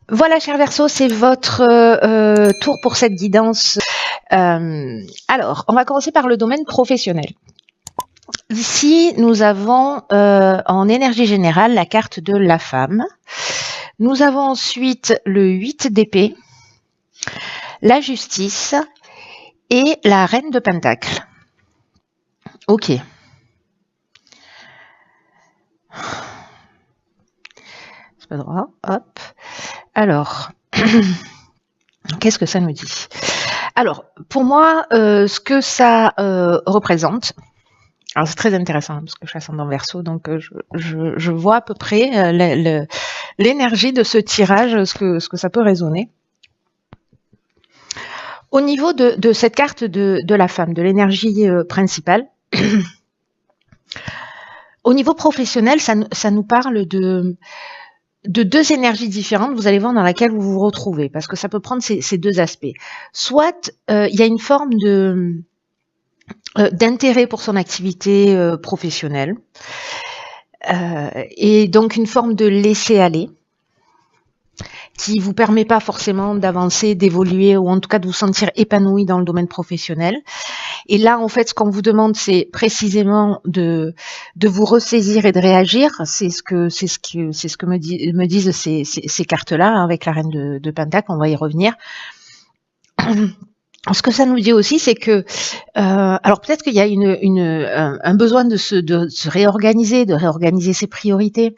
Voilà, cher Verseau, c'est votre tour pour cette guidance. Alors, on va commencer par le domaine professionnel. Ici, nous avons en énergie générale la carte de la femme. Nous avons ensuite le 8 d'épée, la justice et la reine de pentacle. Ok. C'est pas droit. Hop. Alors, qu'est-ce que ça nous dit? Alors, pour moi, ce que ça représente, alors c'est très intéressant parce que je suis ascendant Verseau, donc je vois à peu près l'énergie de ce tirage, ce que ça peut résonner. Au niveau de cette carte de la femme, de l'énergie principale, au niveau professionnel, ça nous parle de deux énergies différentes, vous allez voir, dans laquelle vous vous retrouvez, parce que ça peut prendre ces deux aspects. Soit il y a une forme d'intérêt pour son activité professionnelle, et donc une forme de laisser-aller, qui vous permet pas forcément d'avancer, d'évoluer, ou en tout cas de vous sentir épanoui dans le domaine professionnel. Et là, en fait, ce qu'on vous demande, c'est précisément de vous ressaisir et de réagir. C'est ce que me disent ces cartes-là, hein, avec la reine de Pentacle. On va y revenir. Ce que ça nous dit aussi, c'est que, alors peut-être qu'il y a un besoin de se réorganiser, de réorganiser ses priorités.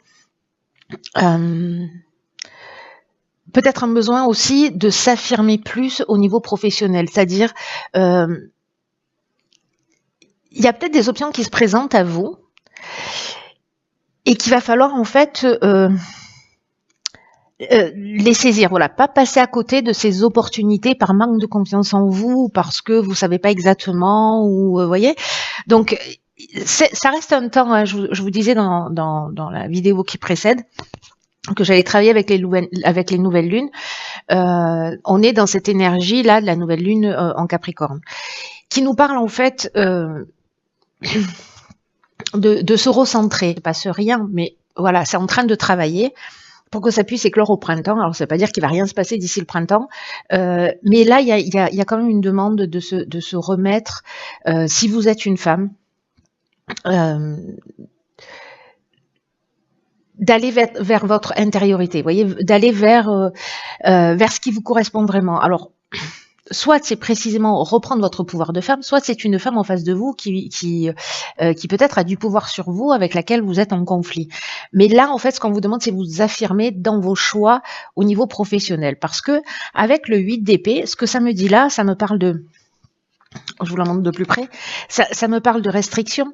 Peut-être un besoin aussi de s'affirmer plus au niveau professionnel, c'est-à-dire il y a peut-être des options qui se présentent à vous et qu'il va falloir en fait les saisir, voilà, pas passer à côté de ces opportunités par manque de confiance en vous, parce que vous savez pas exactement, ou voyez. Donc ça reste un temps, hein, je vous disais dans la vidéo qui précède que j'allais travailler avec les nouvelles lunes. On est dans cette énergie là de la nouvelle lune en Capricorne, qui nous parle en fait de se recentrer. Il ne passe rien, mais voilà, c'est en train de travailler pour que ça puisse éclore au printemps. Alors ça ne veut pas dire qu'il va rien se passer d'ici le printemps, mais là il y a quand même une demande de se remettre, si vous êtes une femme, d'aller vers votre intériorité, vous voyez, d'aller vers ce qui vous correspond vraiment. Alors, soit c'est précisément reprendre votre pouvoir de femme, soit c'est une femme en face de vous qui peut-être a du pouvoir sur vous, avec laquelle vous êtes en conflit. Mais là, en fait, ce qu'on vous demande, c'est vous affirmer dans vos choix au niveau professionnel. Parce que avec le 8 d'épée, ce que ça me dit là, ça me parle de... Je vous la montre de plus près. Ça me parle de restriction,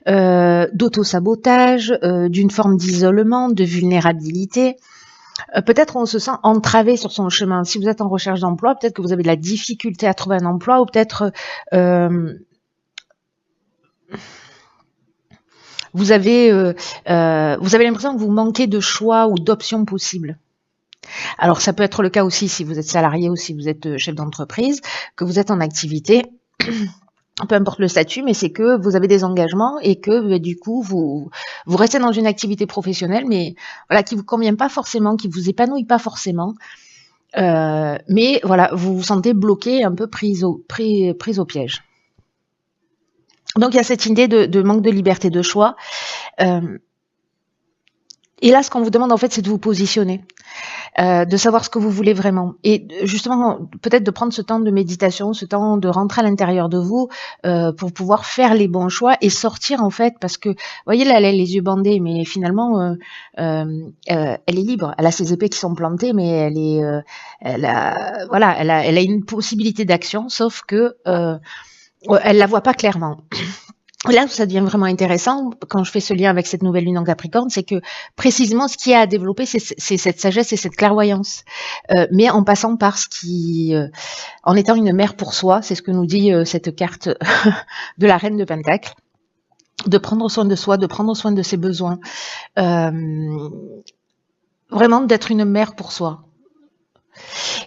d'auto-sabotage, d'une forme d'isolement, de vulnérabilité. Peut-être on se sent entravé sur son chemin. Si vous êtes en recherche d'emploi, peut-être que vous avez de la difficulté à trouver un emploi, ou peut-être vous avez l'impression que vous manquez de choix ou d'options possibles. Alors ça peut être le cas aussi si vous êtes salarié ou si vous êtes chef d'entreprise, que vous êtes en activité, peu importe le statut, mais c'est que vous avez des engagements et que du coup vous restez dans une activité professionnelle, mais voilà, qui vous convient pas forcément, qui vous épanouit pas forcément. Mais voilà, vous vous sentez bloqué, un peu prise au piège. Donc il y a cette idée de manque de liberté de choix. Et là, ce qu'on vous demande en fait, c'est de vous positionner, de savoir ce que vous voulez vraiment, et justement peut-être de prendre ce temps de méditation, ce temps de rentrer à l'intérieur de vous, pour pouvoir faire les bons choix et sortir en fait, parce que vous voyez là, elle a les yeux bandés, mais finalement elle est libre, elle a ses épées qui sont plantées, mais elle a une possibilité d'action, sauf que elle la voit pas clairement. Là où ça devient vraiment intéressant, quand je fais ce lien avec cette nouvelle lune en Capricorne, c'est que précisément ce qu'il y a à développer, c'est cette sagesse et cette clairvoyance, mais en passant par ce qui, en étant une mère pour soi, c'est ce que nous dit cette carte de la reine de Pentacle, de prendre soin de soi, de prendre soin de ses besoins, vraiment d'être une mère pour soi.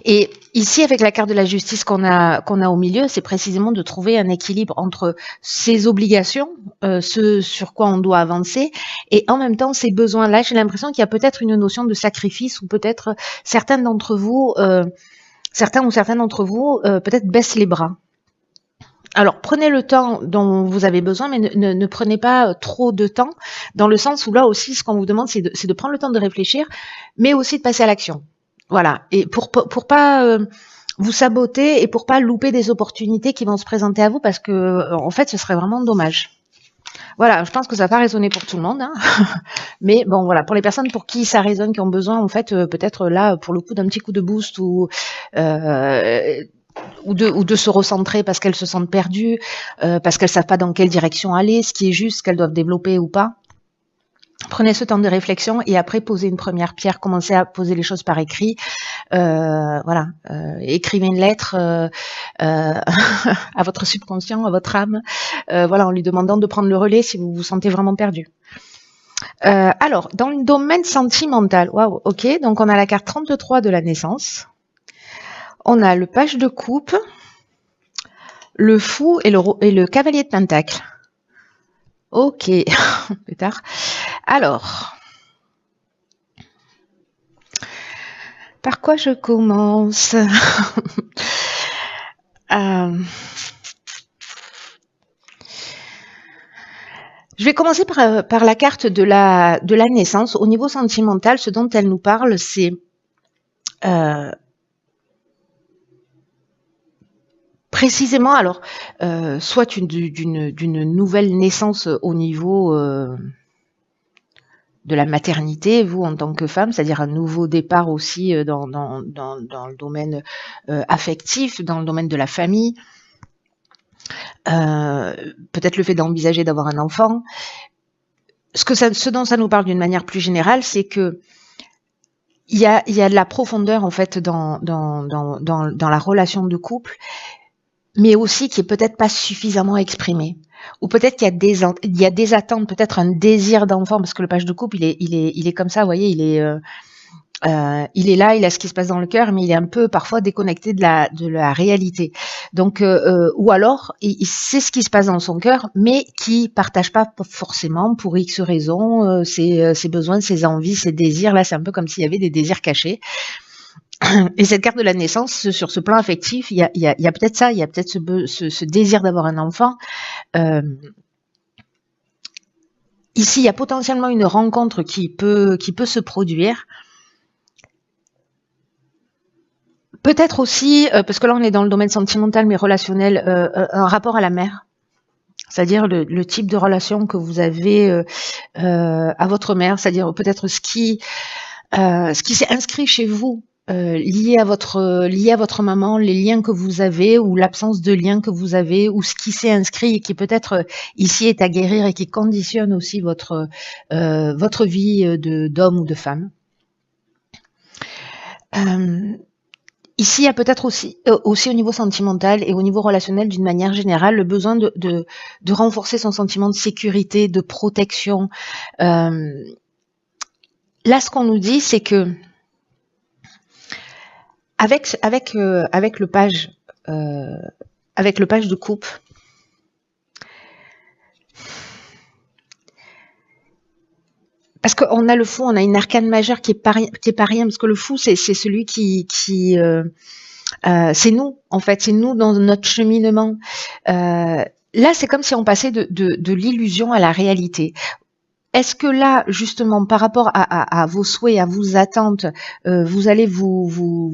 Et ici, avec la carte de la justice qu'on a au milieu, c'est précisément de trouver un équilibre entre ses obligations, ce sur quoi on doit avancer, et en même temps ses besoins. Là, j'ai l'impression qu'il y a peut-être une notion de sacrifice, ou peut-être certains d'entre vous, certains ou certaines d'entre vous, peut-être baissent les bras. Alors, prenez le temps dont vous avez besoin, mais ne prenez pas trop de temps, dans le sens où là aussi, ce qu'on vous demande, c'est de prendre le temps de réfléchir, mais aussi de passer à l'action. Voilà. Et pour pas vous saboter et pour pas louper des opportunités qui vont se présenter à vous, parce que en fait, ce serait vraiment dommage. Voilà, je pense que ça va pas résonner pour tout le monde, hein. Mais bon, voilà, pour les personnes pour qui ça résonne, qui ont besoin, en fait, peut-être là, pour le coup, d'un petit coup de boost ou de se recentrer parce qu'elles se sentent perdues, parce qu'elles savent pas dans quelle direction aller, ce qui est juste, ce qu'elles doivent développer ou pas. Prenez ce temps de réflexion et après posez une première pierre, commencez à poser les choses par écrit. Voilà, écrivez une lettre à votre subconscient, à votre âme, voilà, en lui demandant de prendre le relais si vous vous sentez vraiment perdu. Alors, dans le domaine sentimental, waouh, ok, donc on a la carte 33 de la naissance. On a le page de coupe, le fou et le cavalier de pentacle. Ok, plus tard. Alors, par quoi je commence? Je vais commencer par la carte de la naissance. Au niveau sentimental, ce dont elle nous parle, c'est précisément, alors, soit d'une nouvelle naissance au niveau de la maternité, vous en tant que femme, c'est-à-dire un nouveau départ aussi dans le domaine affectif, dans le domaine de la famille, peut-être le fait d'envisager d'avoir un enfant. Ce dont ça nous parle d'une manière plus générale, c'est que il y a de la profondeur en fait dans la relation de couple, mais aussi qui est peut-être pas suffisamment exprimée. Ou peut-être qu'il y a des attentes, peut-être un désir d'enfant, parce que le page de couple, il est comme ça, vous voyez, il est là, il a ce qui se passe dans le cœur, mais il est un peu parfois déconnecté de la réalité. Donc, ou alors, il sait ce qui se passe dans son cœur, mais qui partage pas forcément pour X raisons ses besoins, ses envies, ses désirs. Là, c'est un peu comme s'il y avait des désirs cachés. Et cette carte de la naissance, sur ce plan affectif, il y a peut-être ça, il y a peut-être ce désir d'avoir un enfant. Ici, il y a potentiellement une rencontre qui peut se produire. Peut-être aussi, parce que là on est dans le domaine sentimental mais relationnel, un rapport à la mère. C'est-à-dire le type de relation que vous avez à votre mère, c'est-à-dire peut-être ce qui s'est inscrit chez vous, lié à votre maman, les liens que vous avez ou l'absence de liens que vous avez, ou ce qui s'est inscrit et qui peut-être ici est à guérir et qui conditionne aussi votre vie d'homme ou de femme. Ici, il y a peut-être aussi au niveau sentimental et au niveau relationnel d'une manière générale, le besoin de renforcer son sentiment de sécurité, de protection. Là, ce qu'on nous dit, c'est que avec le page de coupe, parce qu'on a le fou, on a une arcane majeure qui est pas rien, parce que le fou, c'est celui qui c'est nous, en fait, c'est nous dans notre cheminement. Là, c'est comme si on passait de l'illusion à la réalité. Est-ce que là, justement, par rapport à vos souhaits, à vos attentes, vous allez vous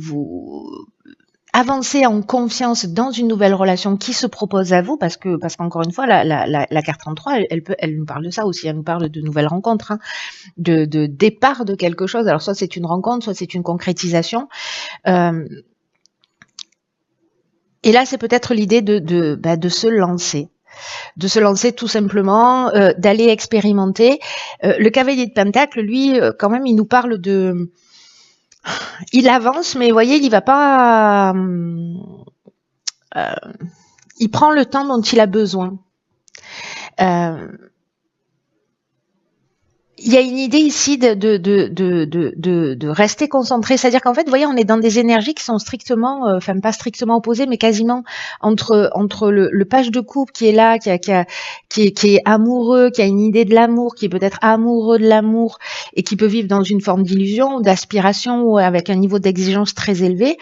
avancer en confiance dans une nouvelle relation qui se propose à vous, parce qu'encore une fois, la carte 33, elle nous parle de ça aussi, elle nous parle de nouvelles rencontres, hein, de départ de quelque chose. Alors soit c'est une rencontre, soit c'est une concrétisation. Et là, c'est peut-être l'idée de se lancer. De se lancer tout simplement, d'aller expérimenter. Le cavalier de pentacle, lui, quand même, il nous parle de... Il avance, mais vous voyez, il va pas... il prend le temps dont il a besoin. Il y a une idée ici de rester concentré, c'est-à-dire qu'en fait, vous voyez, on est dans des énergies qui sont strictement, enfin pas strictement opposées, mais quasiment entre le page de coupe qui est là, qui est amoureux, qui a une idée de l'amour, qui est peut-être amoureux de l'amour et qui peut vivre dans une forme d'illusion ou d'aspiration ou avec un niveau d'exigence très élevé.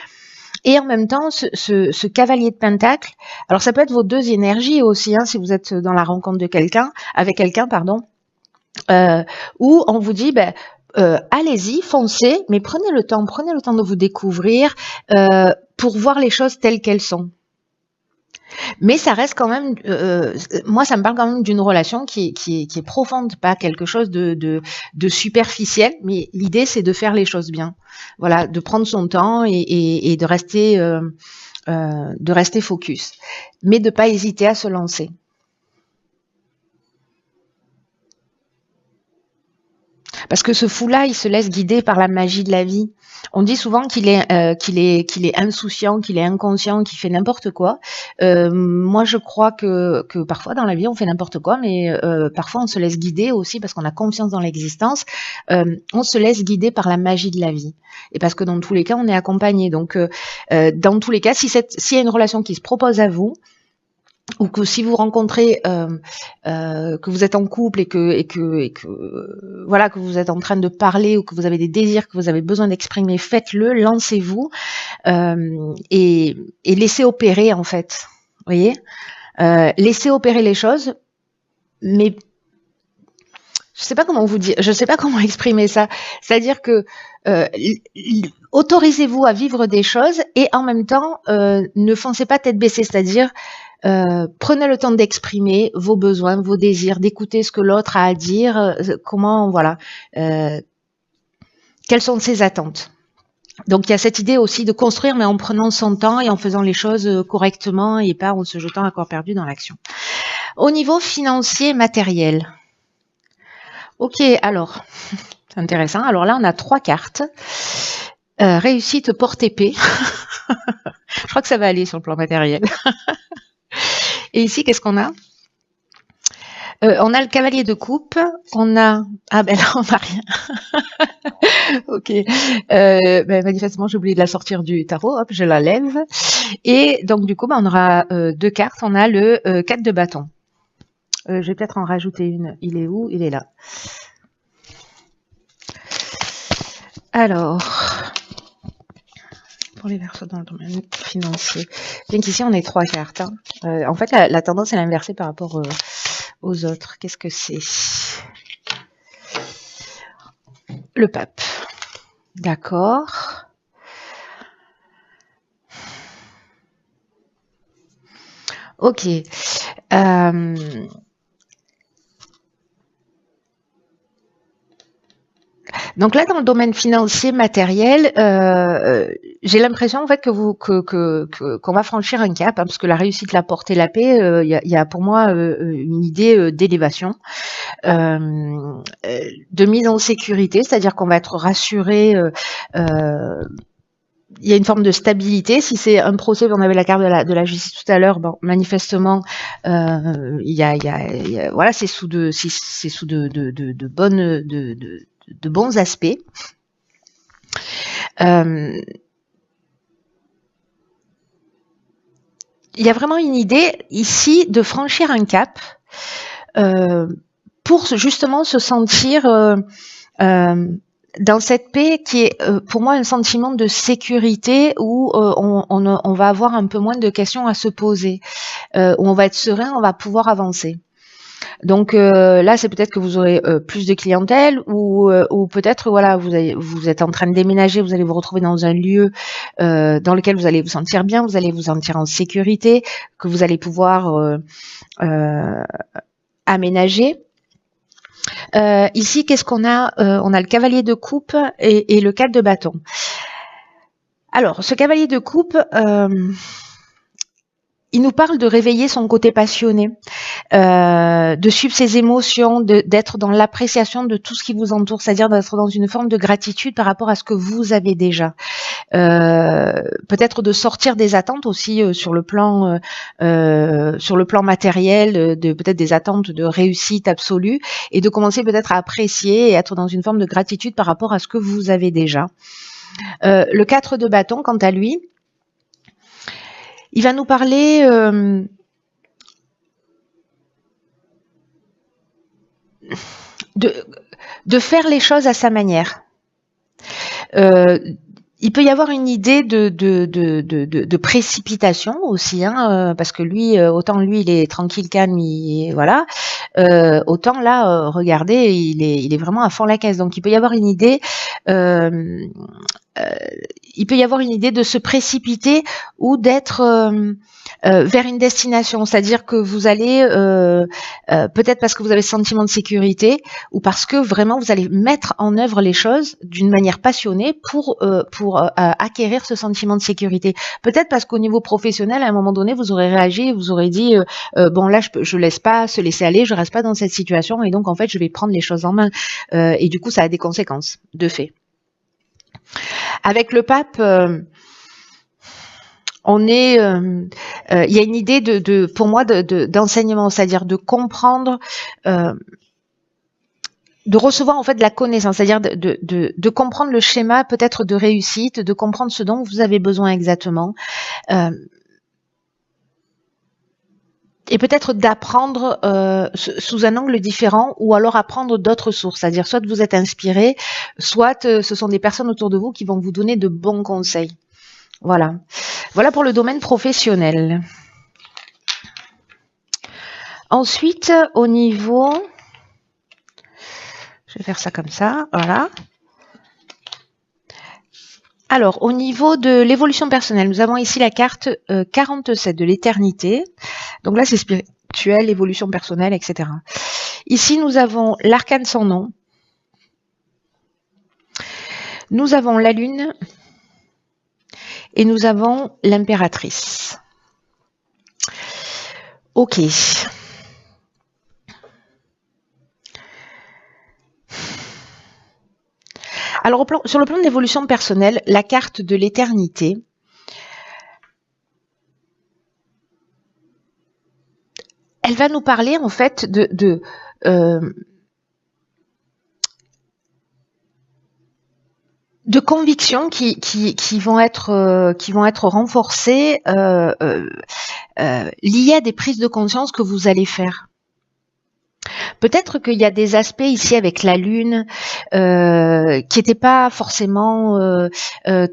Et en même temps, ce cavalier de pentacle, alors ça peut être vos deux énergies aussi, hein, si vous êtes dans la rencontre de quelqu'un, avec quelqu'un, pardon. Où on vous dit allez-y, foncez, mais prenez le temps de vous découvrir pour voir les choses telles qu'elles sont. Mais ça reste quand même, moi ça me parle quand même d'une relation qui est profonde, pas quelque chose de superficiel, mais l'idée c'est de faire les choses bien. Voilà, de prendre son temps et de rester focus, mais de pas hésiter à se lancer. Parce que ce fou-là, il se laisse guider par la magie de la vie. On dit souvent qu'il est insouciant, qu'il est inconscient, qu'il fait n'importe quoi. Moi, je crois que parfois dans la vie, on fait n'importe quoi, mais parfois on se laisse guider aussi parce qu'on a confiance dans l'existence. On se laisse guider par la magie de la vie. Et parce que dans tous les cas, on est accompagné. Donc, dans tous les cas, s'il y a une relation qui se propose à vous, ou que si vous rencontrez que vous êtes en couple et que voilà, que vous êtes en train de parler ou que vous avez des désirs que vous avez besoin d'exprimer, faites-le, lancez-vous et laissez opérer en fait. Vous voyez, laissez opérer les choses, mais je sais pas comment vous dire, je sais pas comment exprimer ça. C'est-à-dire que autorisez-vous à vivre des choses et en même temps ne foncez pas tête baissée, c'est-à-dire prenez le temps d'exprimer vos besoins, vos désirs, d'écouter ce que l'autre a à dire, comment, voilà, quelles sont ses attentes. Donc il y a cette idée aussi de construire, mais en prenant son temps et en faisant les choses correctement et pas en se jetant à corps perdu dans l'action. Au niveau financier, matériel. Ok, alors, c'est intéressant. Alors là, on a 3 cartes. Réussite porte épée. Je crois que ça va aller sur le plan matériel. Et ici, qu'est-ce qu'on a? On a le cavalier de coupe, on a... Ah ben là, on n'a rien. Ok. Manifestement, j'ai oublié de la sortir du tarot. Hop, je la lève. Et donc, du coup, on aura 2 cartes. On a le 4 de bâton. Je vais peut-être en rajouter une. Il est où? Il est là. Alors... pour les Verseaux dans le domaine financier. Bien qu'ici, on ait 3 cartes. Hein. En fait, la tendance est l'inversée par rapport aux autres. Qu'est-ce que c'est? Le pape. D'accord. Ok. Donc là, dans le domaine financier, matériel, j'ai l'impression en fait qu'on va franchir un cap, hein, parce que la réussite, la portée, la paix, il y a pour moi une idée d'élévation, de mise en sécurité, c'est-à-dire qu'on va être rassuré. Il y a une forme de stabilité. Si c'est un procès, on avait la carte de la justice tout à l'heure, bon, manifestement, il y a voilà, c'est sous de bons aspects. Il y a vraiment une idée ici de franchir un cap pour justement se sentir dans cette paix qui est pour moi un sentiment de sécurité où on va avoir un peu moins de questions à se poser, où on va être serein, on va pouvoir avancer. Donc là, c'est peut-être que vous aurez plus de clientèle ou peut-être voilà, vous êtes en train de déménager, vous allez vous retrouver dans un lieu dans lequel vous allez vous sentir bien, vous allez vous sentir en sécurité, que vous allez pouvoir aménager. Ici, qu'est-ce qu'on a? On a le cavalier de coupe et le 4 de bâton. Alors, ce cavalier de coupe, il nous parle de réveiller son côté passionné, de suivre ses émotions, d'être dans l'appréciation de tout ce qui vous entoure, c'est-à-dire d'être dans une forme de gratitude par rapport à ce que vous avez déjà. peut-être de sortir des attentes aussi sur le plan matériel, de peut-être des attentes de réussite absolue, et de commencer peut-être à apprécier et être dans une forme de gratitude par rapport à ce que vous avez déjà. Le 4 de bâton, quant à lui, il va nous parler de faire les choses à sa manière. Il peut y avoir une idée de précipitation aussi, hein, parce que lui, autant lui, il est tranquille, calme, voilà. Autant là, regardez, il est vraiment à fond la caisse. Donc il peut y avoir une idée. Il peut y avoir une idée de se précipiter ou d'être vers une destination, c'est-à-dire que vous allez peut-être parce que vous avez ce sentiment de sécurité ou parce que vraiment vous allez mettre en œuvre les choses d'une manière passionnée pour acquérir ce sentiment de sécurité. Peut-être parce qu'au niveau professionnel, à un moment donné, vous aurez réagi et vous aurez dit bon là je laisse pas se laisser aller, je reste pas dans cette situation et donc en fait je vais prendre les choses en main et du coup ça a des conséquences de fait. Avec le pape, on est, il y a une idée pour moi d'enseignement, c'est-à-dire de comprendre, de recevoir en fait de la connaissance, c'est-à-dire de comprendre le schéma peut-être de réussite, de comprendre ce dont vous avez besoin exactement, et peut-être d'apprendre sous un angle différent ou alors apprendre d'autres sources, c'est-à-dire soit vous êtes inspiré, soit ce sont des personnes autour de vous qui vont vous donner de bons conseils. Voilà. Voilà pour le domaine professionnel. Ensuite, au niveau... Je vais faire ça comme ça, voilà. Alors, au niveau de l'évolution personnelle, nous avons ici la carte 47 de l'éternité. Donc là, c'est spirituel, évolution personnelle, etc. Ici, nous avons l'arcane sans nom. Nous avons la lune. Et nous avons l'impératrice. Ok. Alors, sur le plan de l'évolution personnelle, la carte de l'éternité, elle va nous parler en fait de convictions qui vont être renforcées liées à des prises de conscience que vous allez faire. Peut-être qu'il y a des aspects ici avec la lune qui n'étaient pas forcément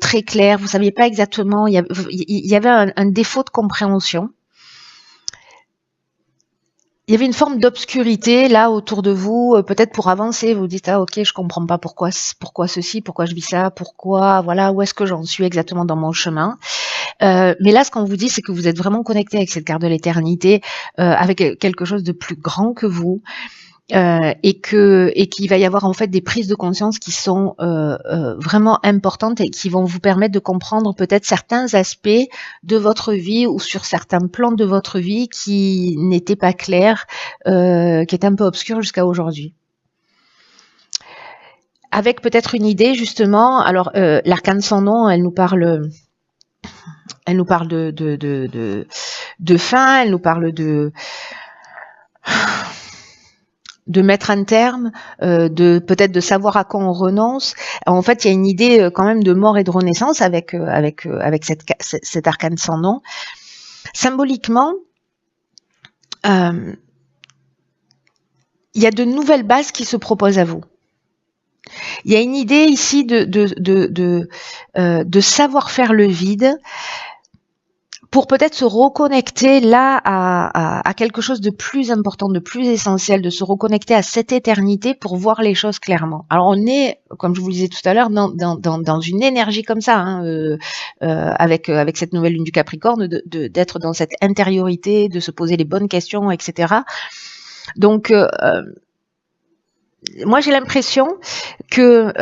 très clairs. Vous saviez pas exactement. Il y avait un défaut de compréhension. Il y avait une forme d'obscurité là autour de vous, peut-être pour avancer, vous dites ah ok je comprends pas pourquoi ceci, pourquoi je vis ça, pourquoi voilà où est-ce que j'en suis exactement dans mon chemin. Mais là ce qu'on vous dit c'est que vous êtes vraiment connecté avec cette carte de l'éternité, avec quelque chose de plus grand que vous. Et qu'il va y avoir en fait des prises de conscience qui sont vraiment importantes et qui vont vous permettre de comprendre peut-être certains aspects de votre vie ou sur certains plans de votre vie qui n'étaient pas clairs, qui étaient un peu obscurs jusqu'à aujourd'hui. Avec peut-être une idée justement, alors l'arcane sans nom, elle nous parle de fin, elle nous parle de mettre un terme, de peut-être de savoir à quoi on renonce. En fait, il y a une idée quand même de mort et de renaissance avec cet arcane sans nom. Symboliquement, il y a de nouvelles bases qui se proposent à vous. Il y a une idée ici de savoir faire le vide, pour peut-être se reconnecter là à quelque chose de plus important, de plus essentiel, de se reconnecter à cette éternité pour voir les choses clairement. Alors on est, comme je vous le disais tout à l'heure, dans une énergie comme ça, hein, avec cette nouvelle lune du Capricorne, d'être dans cette intériorité, de se poser les bonnes questions, etc. Donc moi j'ai l'impression que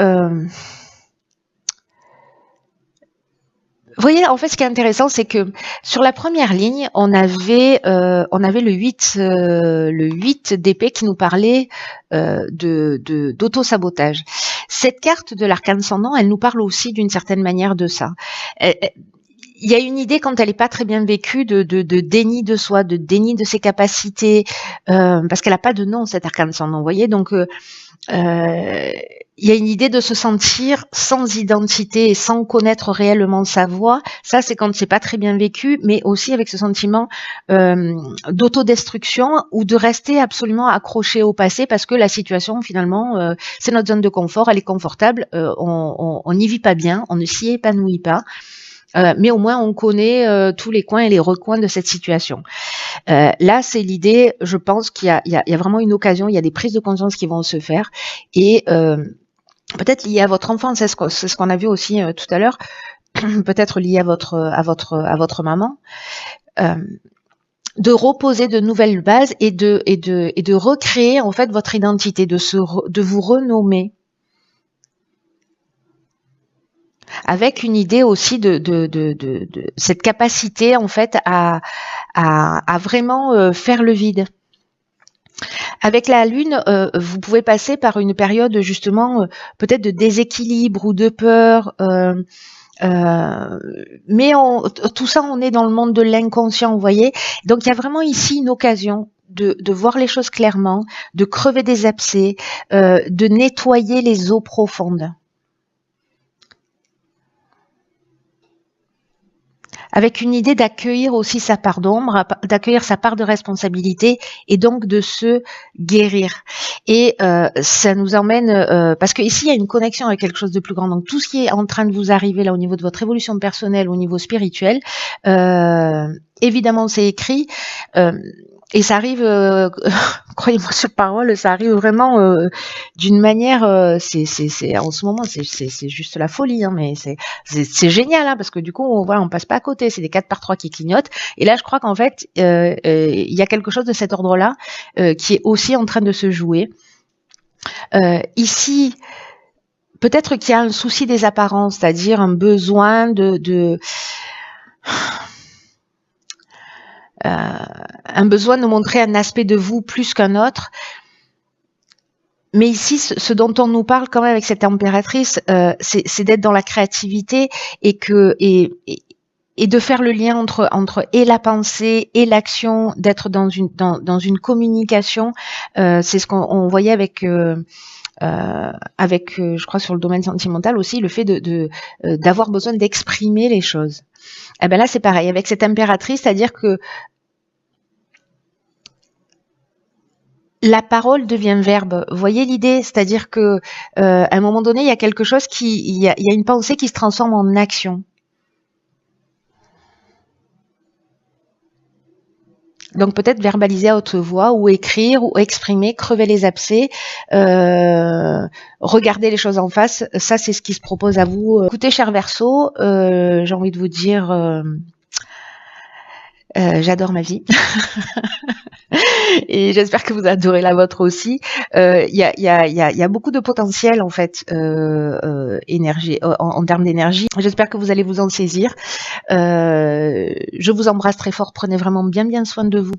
vous voyez, en fait, ce qui est intéressant, c'est que sur la première ligne, on avait le 8 d'épée qui nous parlait d'auto-sabotage. Cette carte de l'arcane ascendant, elle nous parle aussi d'une certaine manière de ça. Il y a une idée, quand elle n'est pas très bien vécue, de déni de soi, de déni de ses capacités, parce qu'elle n'a pas de nom, cette arcane ascendant, vous voyez. Donc, il y a une idée de se sentir sans identité et sans connaître réellement sa voix. Ça, c'est quand c'est pas très bien vécu, mais aussi avec ce sentiment d'autodestruction ou de rester absolument accroché au passé parce que la situation, finalement, c'est notre zone de confort, elle est confortable, on n'y vit pas bien, on ne s'y épanouit pas. Mais au moins on connaît tous les coins et les recoins de cette situation. Là, c'est l'idée, je pense qu'il y a vraiment une occasion, il y a des prises de conscience qui vont se faire et peut-être lié à votre enfance, c'est ce qu'on a vu aussi tout à l'heure, peut-être lié à votre maman, de reposer de nouvelles bases et de recréer en fait votre identité, de vous renommer. Avec une idée aussi de cette capacité en fait à vraiment faire le vide. Avec la Lune, vous pouvez passer par une période justement peut-être de déséquilibre ou de peur, mais tout ça, on est dans le monde de l'inconscient, vous voyez. Donc il y a vraiment ici une occasion de voir les choses clairement, de crever des abcès, de nettoyer les eaux profondes. Avec une idée d'accueillir aussi sa part d'ombre, d'accueillir sa part de responsabilité et donc de se guérir. Et ça nous emmène, parce que ici il y a une connexion avec quelque chose de plus grand. Donc tout ce qui est en train de vous arriver là au niveau de votre évolution personnelle, au niveau spirituel, évidemment c'est écrit. Et ça arrive, croyez-moi sur parole, ça arrive vraiment d'une manière, c'est en ce moment, c'est juste la folie, hein, mais c'est génial, hein, parce que du coup, on passe pas à côté, c'est des 4x3 qui clignotent. Et là, je crois qu'en fait, il y a quelque chose de cet ordre-là qui est aussi en train de se jouer. Ici, peut-être qu'il y a un souci des apparences, c'est-à-dire un besoin un besoin de montrer un aspect de vous plus qu'un autre. Mais ici, ce dont on nous parle quand même avec cette impératrice, c'est d'être dans la créativité et de faire le lien entre et la pensée et l'action, d'être dans une communication. C'est ce qu'on voyait avec je crois sur le domaine sentimental aussi, le fait d'avoir besoin d'exprimer les choses. Et ben là, c'est pareil avec cette impératrice, c'est-à-dire que la parole devient verbe. Vous voyez l'idée, c'est-à-dire que à un moment donné, il y a quelque chose il y a une pensée qui se transforme en action. Donc peut-être verbaliser à haute voix ou écrire ou exprimer, crever les abcès, regarder les choses en face. Ça, c'est ce qui se propose à vous. Écoutez, cher Verseau, j'ai envie de vous dire, j'adore ma vie. Et j'espère que vous adorez la vôtre aussi. Il y a beaucoup de potentiel en fait, énergie, en termes d'énergie. J'espère que vous allez vous en saisir. Je vous embrasse très fort. Prenez vraiment bien soin de vous.